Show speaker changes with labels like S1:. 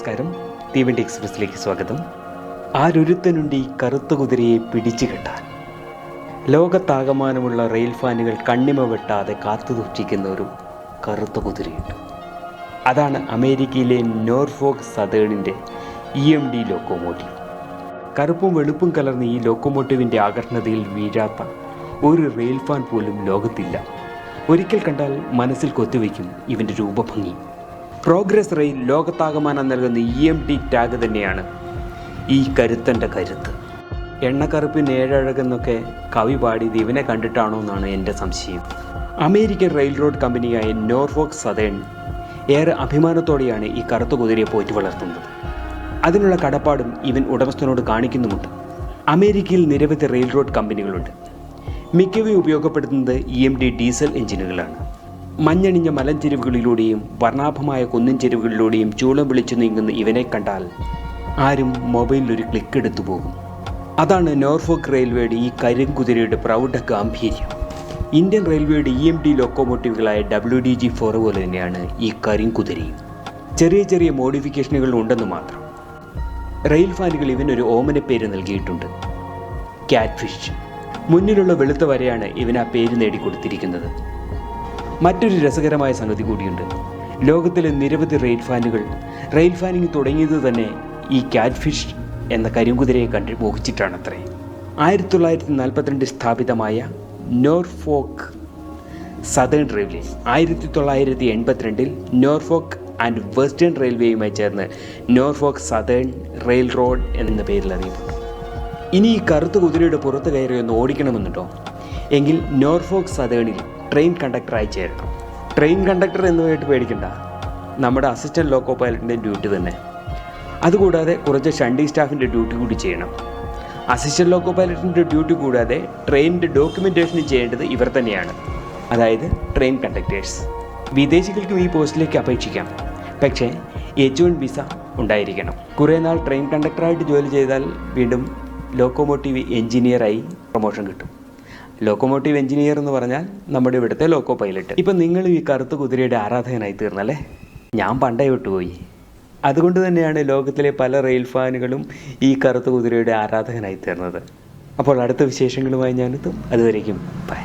S1: നമസ്കാരം. തീവണ്ടി എക്സ്പ്രസിലേക്ക് സ്വാഗതം. ആരൊരുത്തനുണ്ട് ഈ കറുത്ത കുതിരയെ പിടിച്ചു കെട്ടാൻ? ലോകത്താകമാനമുള്ള റെയിൽ ഫാനുകൾ കണ്ണിമ വെട്ടാതെ കാത്തു സൂക്ഷിക്കുന്ന ഒരു കറുത്ത കുതിരയുണ്ട്. അതാണ് അമേരിക്കയിലെ നോർഫോക്ക് സതേണിൻ്റെ EMD ലോക്കോമോട്ടീവ്. കറുപ്പും വെളുപ്പും കലർന്ന ഈ ലോക്കോമോട്ടീവിൻ്റെ ആകർഷണതയിൽ വീഴാത്ത ഒരു റെയിൽ ഫാൻ പോലും ലോകത്തില്ല. ഒരിക്കൽ കണ്ടാൽ മനസ്സിൽ കൊത്തിവയ്ക്കും ഇവൻ്റെ രൂപഭംഗി. പ്രോഗ്രസ് റെയിൽ ലോകത്താകമാനം നൽകുന്ന EMD ടാഗ് തന്നെയാണ് ഈ കരുത്തൻ്റെ കരുത്ത്. എണ്ണക്കറുപ്പിന് ഏഴഴകെന്നൊക്കെ കവി പാടിയത് ഇവനെ കണ്ടിട്ടാണോ എന്നാണ് എൻ്റെ സംശയം. അമേരിക്കൻ റെയിൽ റോഡ് കമ്പനിയായ നോർഫോക്ക് സതേൺ ഏറെ അഭിമാനത്തോടെയാണ് ഈ കറുത്ത കുതിരയെ പോറ്റി വളർത്തുന്നത്. അതിനുള്ള കടപ്പാടും ഇവൻ ഉടമസ്ഥനോട് കാണിക്കുന്നുമുണ്ട്. അമേരിക്കയിൽ നിരവധി റെയിൽ റോഡ് കമ്പനികളുണ്ട്. മിക്കവയും ഉപയോഗപ്പെടുത്തുന്നത് EMD ഡീസൽ എഞ്ചിനുകളാണ്. മഞ്ഞണിഞ്ഞ മലഞ്ചെരുവുകളിലൂടെയും വർണ്ണാഭമായ കുന്നിൻ ചെരുവുകളിലൂടെയും ചൂളം വിളിച്ചു നീങ്ങുന്ന ഇവനെ കണ്ടാൽ ആരും മൊബൈലിലൊരു ക്ലിക്ക് എടുത്തു പോകും. അതാണ് നോർഫോക്ക് റെയിൽവേയുടെ ഈ കരിങ്കുതിരയുടെ പ്രൗഢ ഗാംഭീര്യം. ഇന്ത്യൻ റെയിൽവേയുടെ EMD ലോക്കോമോട്ടീവുകളായ WDG-4 പോലെ തന്നെയാണ് ഈ കരിങ്കുതിരയും. ചെറിയ ചെറിയ മോഡിഫിക്കേഷനുകൾ ഉണ്ടെന്ന് മാത്രം. റെയിൽ ഫാനുകൾ ഇവനൊരു ഓമന പേര് നൽകിയിട്ടുണ്ട്, ക്യാറ്റ് ഫിഷ്. മുന്നിലുള്ള വെളുത്ത വരെയാണ് ഇവൻ ആ പേര് നേടിക്കൊടുത്തിരിക്കുന്നത്. മറ്റൊരു രസകരമായ സംഗതി കൂടിയുണ്ട്. ലോകത്തിലെ നിരവധി റെയിൽ ഫാനിങ് തുടങ്ങിയത് തന്നെ ഈ ക്യാറ്റ് ഫിഷ് എന്ന കരിങ്കുതിരയെ കണ്ട് മോഹിച്ചിട്ടാണത്രേ. 1942 സ്ഥാപിതമായ Norfolk Southern Railway 1982 Norfolk and Western റെയിൽവേയുമായി ചേർന്ന് നോർഫോക്ക് സതേൺ റെയിൽ റോഡ് എന്ന പേരിൽ അറിയപ്പെട്ടു. ഇനി ഈ കറുത്ത കുതിരയുടെ പുറത്ത് കയറി ഒന്ന് ഓടിക്കണമെന്നുണ്ടോ എങ്കിൽ നോർഫോക്ക് സതേണിൽ ട്രെയിൻ കണ്ടക്ടറായി ചേരണം. ട്രെയിൻ കണ്ടക്ടർ എന്നുമായിട്ട് പേടിക്കണ്ട, നമ്മുടെ അസിസ്റ്റൻറ്റ് ലോക്കോ പൈലറ്റിൻ്റെ ഡ്യൂട്ടി തന്നെ. അതുകൂടാതെ കുറച്ച് ഷണ്ടി സ്റ്റാഫിൻ്റെ ഡ്യൂട്ടി കൂടി ചെയ്യണം. അസിസ്റ്റൻറ്റ് ലോക്കോ പൈലറ്റിൻ്റെ ഡ്യൂട്ടി കൂടാതെ ട്രെയിനിൻ്റെ ഡോക്യുമെൻറ്റേഷൻ ചെയ്യേണ്ടത് ഇവർ തന്നെയാണ്, അതായത് ട്രെയിൻ കണ്ടക്ടേഴ്സ്. വിദേശികൾക്കും ഈ പോസ്റ്റിലേക്ക് അപേക്ഷിക്കാം, പക്ഷേ H1 വിസ ഉണ്ടായിരിക്കണം. കുറേ നാൾ ട്രെയിൻ കണ്ടക്ടറായിട്ട് ജോലി ചെയ്താൽ വീണ്ടും ലോക്കോമോട്ടീവ് എഞ്ചിനീയറായി പ്രൊമോഷൻ കിട്ടും. ലോക്കോമോട്ടീവ് എഞ്ചിനീയർ എന്ന് പറഞ്ഞാൽ നമ്മുടെ ഇവിടുത്തെ ലോക്കോ പൈലറ്റ്. ഇപ്പം നിങ്ങൾ ഈ കറുത്ത കുതിരയുടെ ആരാധകനായി തീർന്നല്ലേ? ഞാൻ പണ്ടേ വിട്ടുപോയി. അതുകൊണ്ട് തന്നെയാണ് ലോകത്തിലെ പല റെയിൽ ഫാനുകളും ഈ കറുത്ത കുതിരയുടെ ആരാധകനായി തീർന്നത്. അപ്പോൾ അടുത്ത വിശേഷങ്ങളുമായി ഞാനെത്തും. അതുവരേക്കും ബൈ.